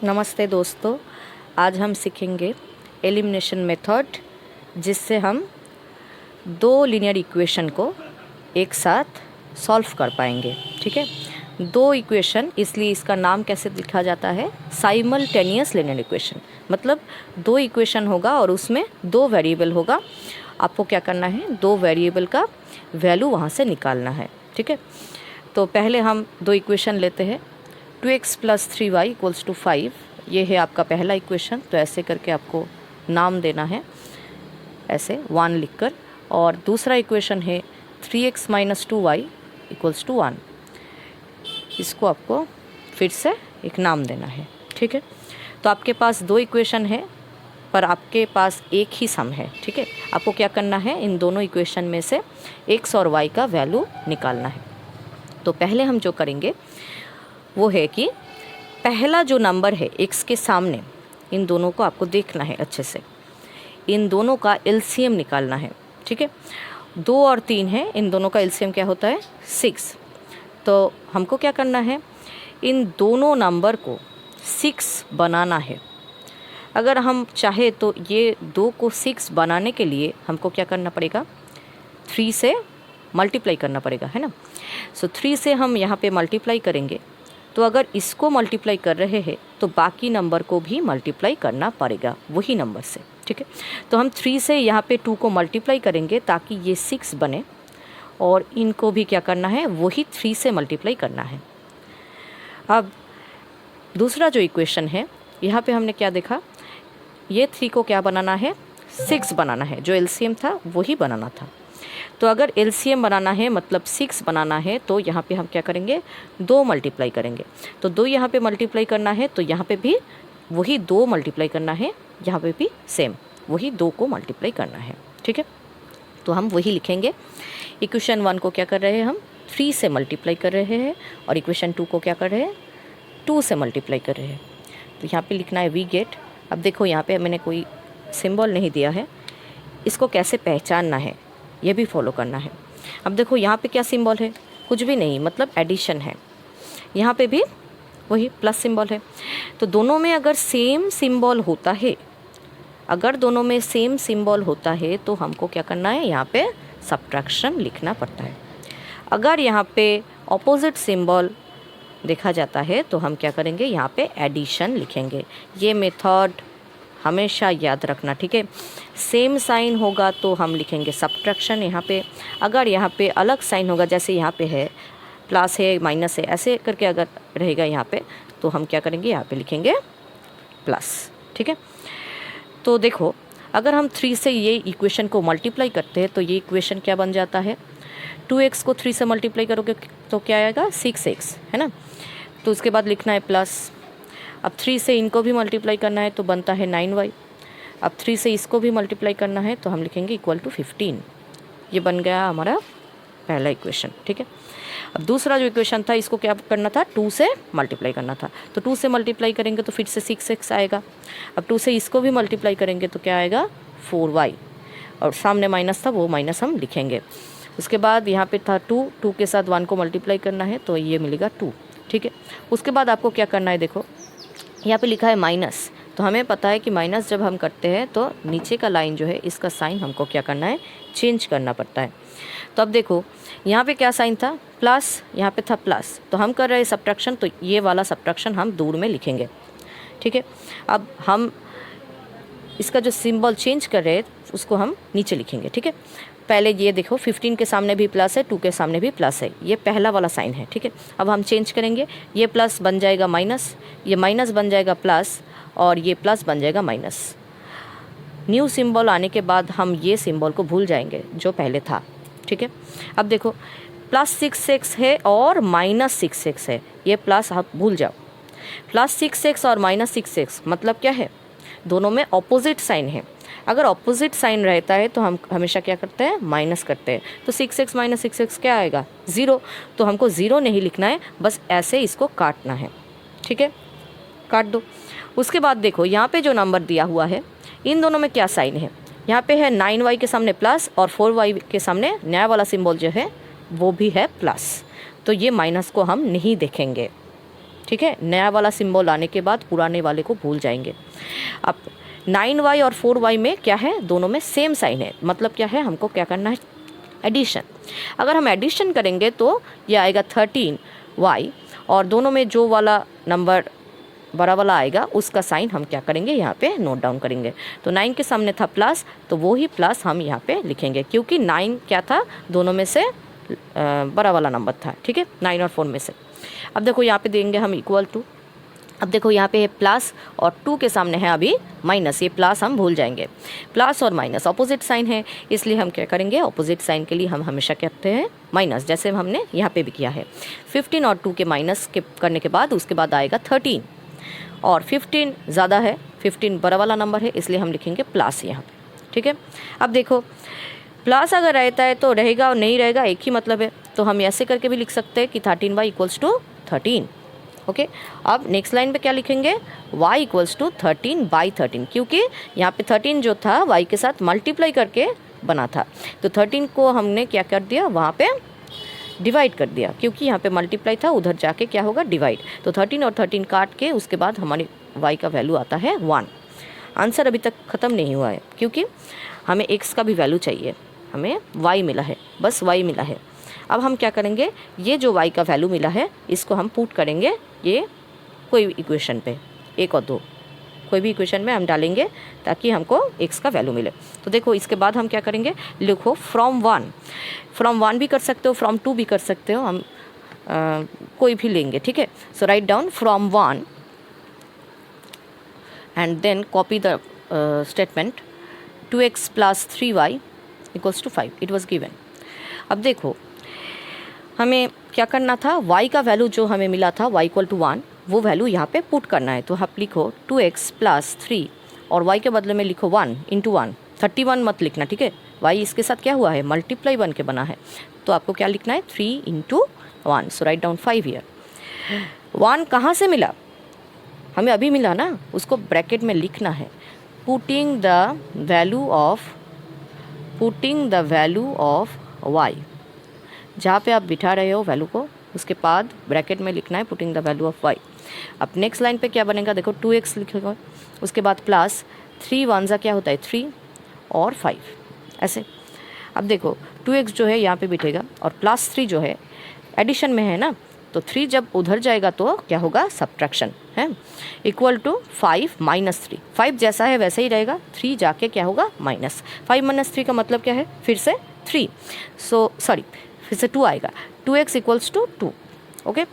नमस्ते दोस्तों, आज हम सीखेंगे एलिमिनेशन मेथड, जिससे हम दो लीनियर इक्वेशन को एक साथ सॉल्व कर पाएंगे। ठीक है, दो इक्वेशन, इसलिए इसका नाम कैसे लिखा जाता है, साइमल्टेनियस लीनियर इक्वेशन। मतलब दो इक्वेशन होगा और उसमें दो वेरिएबल होगा। आपको क्या करना है, दो वेरिएबल का वैल्यू वहाँ से निकालना है। ठीक है, तो पहले हम दो इक्वेशन लेते हैं। 2x + 3y = 5, ये है आपका पहला इक्वेशन। तो ऐसे करके आपको नाम देना है, ऐसे 1 लिखकर। और दूसरा इक्वेशन है 3x - 2y = 1, इसको आपको फिर से एक नाम देना है। ठीक है, तो आपके पास दो इक्वेशन है पर आपके पास एक ही सम है। ठीक है, आपको क्या करना है, इन दोनों इक्वेशन में से x और y का वैल्यू निकालना है। तो पहले हम जो करेंगे वो है कि पहला जो नंबर है x के सामने, इन दोनों को आपको देखना है अच्छे से, इन दोनों का एलसीएम निकालना है। ठीक है, 2 और 3 है, इन दोनों का एलसीएम क्या होता है, 6। तो हमको क्या करना है, इन दोनों नंबर को 6 बनाना है। अगर हम चाहे तो ये 2 को 6 बनाने के लिए हमको क्या करना पड़ेगा, 3 से मल्टीप्लाई करना पड़ेगा, है ना। सो 3 से हम यहाँ पे मल्टीप्लाई करेंगे, तो अगर इसको मल्टीप्लाई कर रहे हैं तो बाकी नंबर को भी मल्टीप्लाई करना पड़ेगा वही नंबर से। ठीक है, तो हम 3 से यहाँ पे 2 को मल्टीप्लाई करेंगे ताकि ये 6 बने, और इनको भी क्या करना है, वही 3 से मल्टीप्लाई करना है। अब दूसरा जो इक्वेशन है, यहाँ पे हमने क्या देखा, ये 3 को क्या बनाना है, 6 बनाना है। जो एलसीएम था वही बनाना था। तो अगर एलसीएम बनाना है मतलब 6 बनाना है, तो यहाँ पे हम क्या करेंगे, 2 मल्टीप्लाई करेंगे। तो 2 यहाँ पे मल्टीप्लाई करना है, तो यहाँ पे भी वही 2 मल्टीप्लाई करना है, यहाँ पे भी सेम वही 2 को मल्टीप्लाई करना है। ठीक है, तो हम वही लिखेंगे। इक्वेशन 1 को क्या कर रहे हैं, हम 3 से मल्टीप्लाई कर रहे हैं, और इक्वेशन 2 को क्या कर रहे हैं, 2 से मल्टीप्लाई कर रहे हैं। तो यहाँ पे लिखना है वी गेट। अब देखो यहाँ पे मैंने कोई सिंबल नहीं दिया है, इसको कैसे पहचानना है ये भी फॉलो करना है। अब देखो यहाँ पे क्या सिंबल है, कुछ भी नहीं, मतलब एडिशन है। यहाँ पे भी वही प्लस सिंबल है। तो दोनों में अगर सेम सिंबल होता है, अगर दोनों में सेम सिंबल होता है तो हमको क्या करना है, यहाँ पे सब्ट्रैक्शन लिखना पड़ता है। अगर यहाँ पे ऑपोजिट सिंबल देखा जाता है तो हम क्या करेंगे, यहाँ पे एडिशन लिखेंगे। ये मेथड हमेशा याद रखना। ठीक है, सेम साइन होगा तो हम लिखेंगे सब्ट्रैक्शन यहाँ पे। अगर यहाँ पे अलग साइन होगा, जैसे यहाँ पे है प्लस है माइनस है, ऐसे करके अगर रहेगा यहाँ पे, तो हम क्या करेंगे, यहाँ पे लिखेंगे प्लस। ठीक है, तो देखो अगर हम 3 से ये इक्वेशन को मल्टीप्लाई करते हैं तो ये इक्वेशन क्या बन जाता है, 2x को 3 से मल्टीप्लाई करोगे तो क्या आएगा, 6x, है ना। तो उसके बाद लिखना है प्लस। अब 3 से इनको भी मल्टीप्लाई करना है तो बनता है 9y। अब 3 से इसको भी मल्टीप्लाई करना है तो हम लिखेंगे =15। ये बन गया हमारा पहला इक्वेशन। ठीक है, अब दूसरा जो इक्वेशन था, इसको क्या करना था, 2 से मल्टीप्लाई करना था। तो 2 से मल्टीप्लाई करेंगे तो फिर से 6x आएगा। अब 2 से इसको भी मल्टीप्लाई करेंगे तो क्या आएगा, 4y, और सामने माइनस था वो माइनस हम लिखेंगे। उसके बाद यहाँ पे था 2 के साथ 1 को मल्टीप्लाई करना है तो ये मिलेगा 2। ठीक है, उसके बाद आपको क्या करना है, देखो यहाँ पे लिखा है माइनस। तो हमें पता है कि माइनस जब हम करते हैं तो नीचे का लाइन जो है, इसका साइन हमको क्या करना है, चेंज करना पड़ता है। तो अब देखो यहाँ पे क्या साइन था, प्लस, यहाँ पे था प्लस, तो हम कर रहे हैं सब्ट्रैक्शन, तो ये वाला सब्ट्रैक्शन हम दूर में लिखेंगे। ठीक है, अब हम इसका जो सिंबल चेंज कर रहे हैं उसको हम नीचे लिखेंगे। ठीक है, पहले ये देखो 15 के सामने भी प्लस है, 2 के सामने भी प्लस है, ये पहला वाला साइन है। ठीक है, अब हम चेंज करेंगे, ये प्लस बन जाएगा माइनस, ये माइनस बन जाएगा प्लस, और ये प्लस बन जाएगा माइनस। न्यू सिंबल आने के बाद हम ये सिंबल को भूल जाएंगे जो पहले था। ठीक है, अब देखो +6x है और -6x है, ये प्लस आप भूल जाओ। +6x और -6x मतलब क्या है, दोनों में ऑपोजिट साइन है। अगर ऑपोजिट साइन रहता है तो हम हमेशा क्या करते हैं, माइनस करते हैं। तो 6x - 6x क्या आएगा, 0। तो हमको 0 नहीं लिखना है, बस ऐसे इसको काटना है। ठीक है, काट दो। उसके बाद देखो यहाँ पे जो नंबर दिया हुआ है, इन दोनों में क्या साइन है, यहाँ पे है 9y के सामने प्लस, और 4y के सामने नया वाला सिंबल जो है वो भी है प्लस। तो ये माइनस को हम नहीं देखेंगे। ठीक है, नया वाला सिंबल आने के बाद पुराने वाले को भूल जाएंगे। अब 9y और 4y में क्या है, दोनों में सेम साइन है, मतलब क्या है, हमको क्या करना है, एडिशन। अगर हम एडिशन करेंगे तो ये आएगा 13y, और दोनों में जो वाला नंबर बड़ा वाला आएगा उसका साइन हम क्या करेंगे, यहाँ पे नोट डाउन करेंगे। तो 9 के सामने था प्लस, तो वो ही प्लस हम यहाँ पे लिखेंगे, क्योंकि 9 क्या था, दोनों में से बड़ा वाला नंबर था। ठीक है, 9 और 4 में से। अब देखो यहाँ पे देंगे हम इक्वल टू। अब देखो यहाँ पे है प्लस और 2 के सामने है अभी माइनस, ये प्लस हम भूल जाएंगे। प्लस और माइनस ऑपोजिट साइन है, इसलिए हम क्या करेंगे, ऑपोजिट साइन के लिए हम हमेशा कहते हैं माइनस, जैसे हमने यहाँ पे भी किया है। 15 और 2 के माइनस के करने के बाद उसके बाद आएगा 13, और 15 ज़्यादा है, 15 बड़ा वाला नंबर है, इसलिए हम लिखेंगे प्लस यहाँ पे। ठीक है, अब देखो प्लस अगर रहता है तो रहेगा और नहीं रहेगा एक ही मतलब है, तो हम ऐसे करके भी लिख सकते हैं कि 13y इक्वल्स टू 13। ओके, अब नेक्स्ट लाइन पे क्या लिखेंगे, y इक्वल्स टू 13/13, क्योंकि यहाँ पे 13 जो था y के साथ मल्टीप्लाई करके बना था, तो 13 को हमने क्या कर दिया, वहाँ पे डिवाइड कर दिया, क्योंकि यहाँ पे मल्टीप्लाई था, उधर जाके क्या होगा, डिवाइड। तो 13 और 13 काट के उसके बाद हमारी y का वैल्यू आता है 1। आंसर अभी तक ख़त्म नहीं हुआ है, क्योंकि हमें x का भी वैल्यू चाहिए, हमें y मिला है, बस y मिला है। अब हम क्या करेंगे, ये जो y का वैल्यू मिला है इसको हम पुट करेंगे ये कोई इक्वेशन पे, 1 और 2 कोई भी इक्वेशन में हम डालेंगे ताकि हमको x का वैल्यू मिले। तो देखो इसके बाद हम क्या करेंगे, लिखो फ्रॉम 1 भी कर सकते हो, फ्रॉम 2 भी कर सकते हो, हम कोई भी लेंगे। ठीक है, so write down from 1 and then copy the statement 2x plus 3y equals to 5, it was given. अब देखो हमें क्या करना था, y का वैल्यू जो हमें मिला था y इक्वल टू 1, वो वैल्यू यहाँ पे पुट करना है। तो आप लिखो 2x प्लस 3 और y के बदले में लिखो 1 इंटू 1, 31 मत लिखना। ठीक है, y इसके साथ क्या हुआ है, मल्टीप्लाई बन के बना है, तो आपको क्या लिखना है, 3 इंटू 1। सो राइट डाउन 5 ईयर। 1 कहाँ से मिला, हमें अभी मिला ना, उसको ब्रैकेट में लिखना है, putting the value of y, जहाँ पे आप बिठा रहे हो वैल्यू को, उसके बाद ब्रैकेट में लिखना है putting the value of y। अब नेक्स्ट लाइन पे क्या बनेगा, देखो 2x लिखेगा, उसके बाद प्लस 3 1 सा क्या होता है 3 और 5 ऐसे। अब देखो 2x जो है यहाँ पे बिठेगा और प्लस 3 जो है एडिशन में है ना, तो 3 जब उधर जाएगा तो क्या होगा, सब्ट्रैक्शन है, इक्वल टू 5 माइनस 3, 5 जैसा है वैसे ही रहेगा, 3 जाके क्या होगा माइनस, 5 माइनस 3 का मतलब क्या है, फिर से 3, फिर से 2 आएगा, 2x इक्वल्स टू 2। ओके,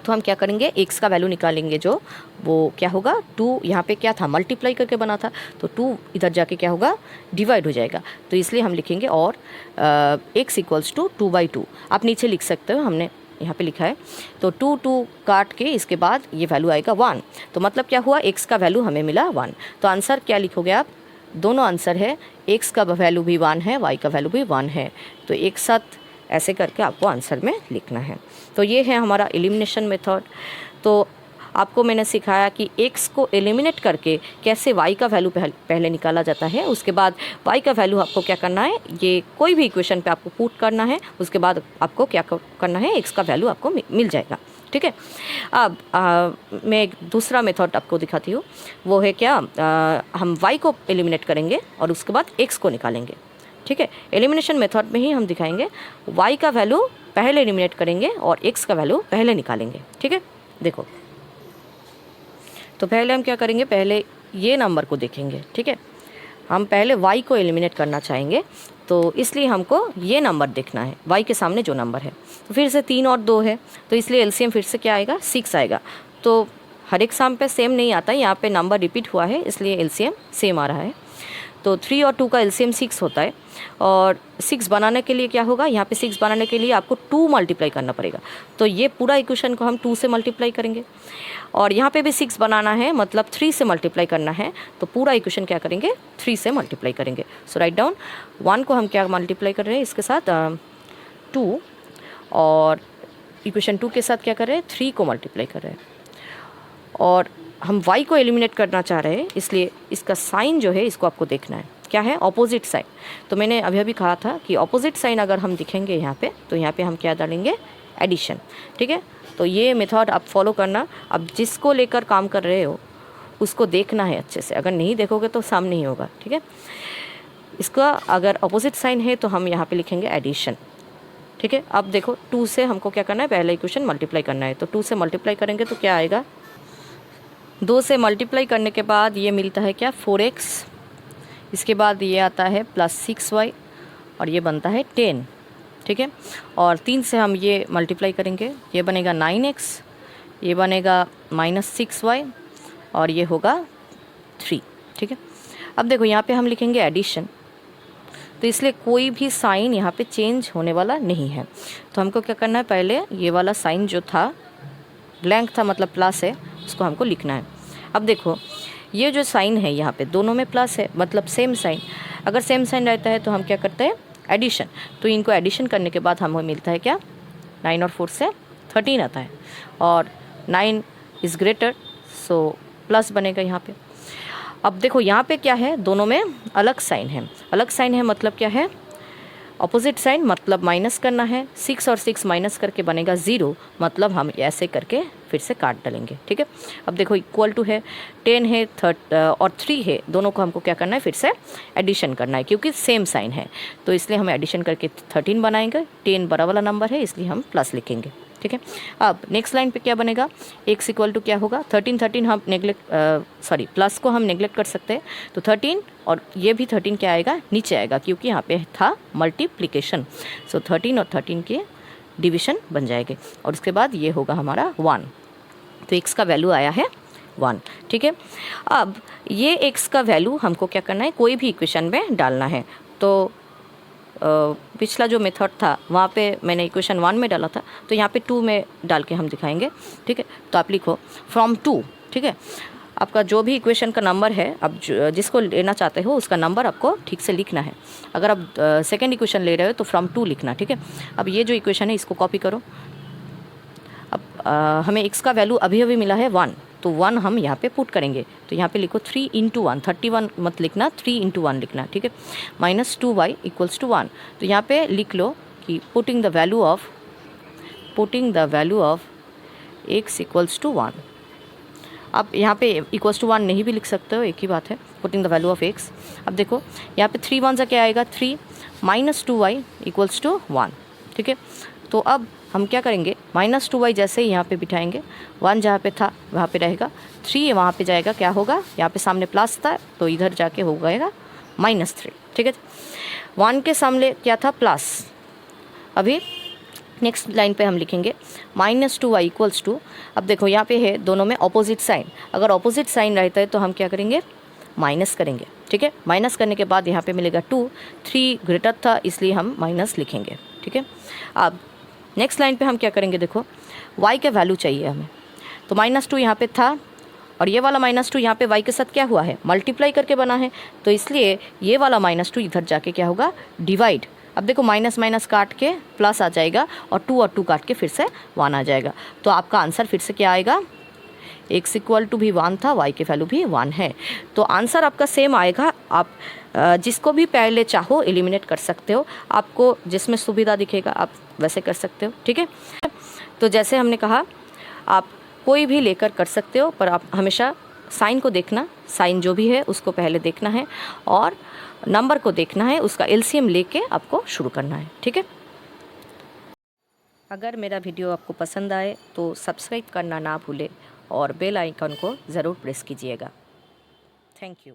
तो हम क्या करेंगे, x का वैल्यू निकालेंगे, जो वो क्या होगा, 2 यहाँ पे क्या था, मल्टीप्लाई करके बना था, तो 2 इधर जाके क्या होगा, डिवाइड हो जाएगा, तो इसलिए हम लिखेंगे और x इक्वल्स टू 2/2। आप नीचे लिख सकते हो, हमने यहाँ पे लिखा है, तो 2 काट के इसके बाद ये वैल्यू आएगा 1, तो मतलब क्या हुआ, x का वैल्यू हमें मिला 1। तो आंसर क्या लिखोगे आप, दोनों आंसर है, x का वैल्यू भी 1 है, y का वैल्यू भी 1 है, तो एक साथ ऐसे करके आपको आंसर में लिखना है। तो ये है हमारा एलिमिनेशन मेथड। तो आपको मैंने सिखाया कि x को एलिमिनेट करके कैसे y का वैल्यू पहले निकाला जाता है, उसके बाद y का वैल्यू आपको क्या करना है, ये कोई भी इक्वेशन पे आपको पुट करना है, उसके बाद आपको क्या करना है, x का वैल्यू आपको मिल जाएगा। ठीक है, अब मैं एक दूसरा मेथड आपको दिखाती हूँ, वो है क्या, हम y को एलिमिनेट करेंगे और उसके बाद x को निकालेंगे। ठीक है, एलिमिनेशन मेथड में ही हम दिखाएंगे, y का वैल्यू पहले एलिमिनेट करेंगे और x का वैल्यू पहले निकालेंगे। ठीक है, देखो तो पहले हम क्या करेंगे, पहले ये नंबर को देखेंगे। ठीक है, हम पहले y को एलिमिनेट करना चाहेंगे, तो इसलिए हमको ये नंबर देखना है, y के सामने जो नंबर है, तो फिर से 3 और 2 है, तो इसलिए एलसीएम फिर से क्या आएगा, 6 आएगा। तो हर एक साम पे सेम नहीं आता, यहाँ पे नंबर रिपीट हुआ है, इसलिए एलसीएम सेम आ रहा है। तो 3 और 2 का एलसीएम 6 होता है, और 6 बनाने के लिए क्या होगा, यहाँ पे 6 बनाने के लिए आपको 2 मल्टीप्लाई करना पड़ेगा, तो ये पूरा इक्वेशन को हम 2 से मल्टीप्लाई करेंगे, और यहाँ पे भी 6 बनाना है, मतलब 3 से मल्टीप्लाई करना है, तो पूरा इक्वेशन क्या करेंगे, 3 से मल्टीप्लाई करेंगे। सो राइट डाउन 1 को हम क्या मल्टीप्लाई कर रहे हैं, इसके साथ 2, और इक्वेशन 2 के साथ क्या कर रहे हैं, 3 को मल्टीप्लाई कर रहे हैं, और हम y को एलिमिनेट करना चाह रहे हैं, इसलिए इसका साइन जो है इसको आपको देखना है, क्या है, ऑपोजिट साइन। तो मैंने अभी कहा था कि ऑपोजिट साइन अगर हम दिखेंगे यहाँ पे, तो यहाँ पे हम क्या डालेंगे, एडिशन। ठीक है, तो ये मेथड आप फॉलो करना। अब जिसको लेकर काम कर रहे हो उसको देखना है अच्छे से, अगर नहीं देखोगे तो सामने ही होगा, ठीक है। इसका अगर अपोजिट साइन है तो हम यहाँ पे लिखेंगे एडिशन, ठीक है। अब देखो 2 से हमको क्या करना है, पहला इक्वेशन मल्टीप्लाई करना है, तो 2 से मल्टीप्लाई करेंगे तो क्या आएगा, 2 से मल्टीप्लाई करने के बाद ये मिलता है क्या 4x, इसके बाद ये आता है +6y और ये बनता है 10, ठीक है। और 3 से हम ये मल्टीप्लाई करेंगे, ये बनेगा 9x, ये बनेगा -6y और ये होगा 3, ठीक है। अब देखो यहाँ पे हम लिखेंगे एडिशन, तो इसलिए कोई भी साइन यहाँ पे चेंज होने वाला नहीं है। तो हमको क्या करना है, पहले ये वाला साइन जो था ब्लैंक था मतलब प्लस है, उसको हमको लिखना है। अब देखो ये जो साइन है यहाँ पे दोनों में प्लस है मतलब सेम साइन, अगर सेम साइन रहता है तो हम क्या करते हैं एडिशन, तो इनको एडिशन करने के बाद हमें मिलता है क्या 9 और 4 से 13 आता है और 9 इज़ ग्रेटर, सो प्लस बनेगा यहाँ पे। अब देखो यहाँ पे क्या है, दोनों में अलग साइन है, अलग साइन है मतलब क्या है अपोजिट साइन, मतलब माइनस करना है, 6 और 6 माइनस करके बनेगा 0, मतलब हम ऐसे करके फिर से काट डालेंगे, ठीक है। अब देखो इक्वल टू है 10 है और 3 है, दोनों को हमको क्या करना है फिर से एडिशन करना है क्योंकि सेम साइन है, तो इसलिए हम एडिशन करके 13 बनाएंगे। 10 बड़ा वाला नंबर है इसलिए हम प्लस लिखेंगे, ठीक है। अब नेक्स्ट लाइन पे क्या बनेगा, x इक्वल टू क्या होगा 13 हम प्लस को हम नेग्लेक्ट कर सकते हैं, तो 13 और ये भी 13 क्या आएगा नीचे आएगा क्योंकि यहाँ पे था मल्टीप्लिकेशन, सो 13 और 13 के डिवीजन बन जाएंगे और उसके बाद ये होगा हमारा 1, तो x का वैल्यू आया है 1, ठीक है। अब ये x का वैल्यू हमको क्या करना है कोई भी इक्वेशन में डालना है, तो पिछला जो मेथड था वहाँ पे मैंने इक्वेशन 1 में डाला था, तो यहाँ पे 2 में डाल के हम दिखाएंगे, ठीक है। तो आप लिखो फ्रॉम 2, ठीक है। आपका जो भी इक्वेशन का नंबर है, अब जिसको लेना चाहते हो उसका नंबर आपको ठीक से लिखना है। अगर आप सेकेंड इक्वेशन ले रहे हो तो फ्रॉम 2 लिखना, ठीक है। अब ये जो इक्वेशन है इसको कॉपी करो। अब हमें x का वैल्यू अभी अभी मिला है 1, तो 1 हम यहाँ पे पुट करेंगे, तो यहाँ पे लिखो 3 × 1, 31 मत लिखना 3 × 1 लिखना, ठीक है। -2y = 1, तो यहाँ पे लिख लो कि putting the value of x = 1। आप यहाँ पे =1 नहीं भी लिख सकते हो, एक ही बात है, putting the value of x। अब देखो यहाँ पे 3 1 क्या आएगा 3, -2y = 1, ठीक है। तो अब हम क्या करेंगे -2y जैसे ही यहाँ पे बिठाएंगे, 1 जहाँ पे था वहाँ पे रहेगा, 3 वहाँ पे जाएगा, क्या होगा यहाँ पे सामने प्लस था तो इधर जाके हो गएगा -3, ठीक है। 1 के सामने क्या था प्लस, अभी नेक्स्ट लाइन पे हम लिखेंगे -2y = अब देखो यहाँ पे है दोनों में ऑपोजिट साइन, अगर ऑपोजिट साइन रहता है तो हम क्या करेंगे माइनस करेंगे, ठीक है। माइनस करने के बाद यहाँ पे मिलेगा 2, 3 ग्रेटर था इसलिए हम माइनस लिखेंगे, ठीक है। अब नेक्स्ट लाइन पे हम क्या करेंगे, देखो y का वैल्यू चाहिए हमें, तो -2 यहाँ पे था और ये वाला -2 यहाँ पे y के साथ क्या हुआ है मल्टीप्लाई करके बना है, तो इसलिए ये वाला -2 इधर जाके क्या होगा डिवाइड। अब देखो माइनस माइनस काट के प्लस आ जाएगा और 2 और 2 काट के फिर से 1 आ जाएगा, तो आपका आंसर फिर से क्या आएगा x = भी 1 था, y के वैल्यू भी 1 है, तो आंसर आपका सेम आएगा। आप जिसको भी पहले चाहो एलिमिनेट कर सकते हो, आपको जिसमें सुविधा दिखेगा आप वैसे कर सकते हो, ठीक है। तो जैसे हमने कहा आप कोई भी लेकर कर सकते हो, पर आप हमेशा साइन को देखना, साइन जो भी है उसको पहले देखना है और नंबर को देखना है, उसका एलसीएम लेके आपको शुरू करना है, ठीक है। अगर मेरा वीडियो आपको पसंद आए तो सब्सक्राइब करना ना भूले और बेल आइकन को ज़रूर प्रेस कीजिएगा। Thank you.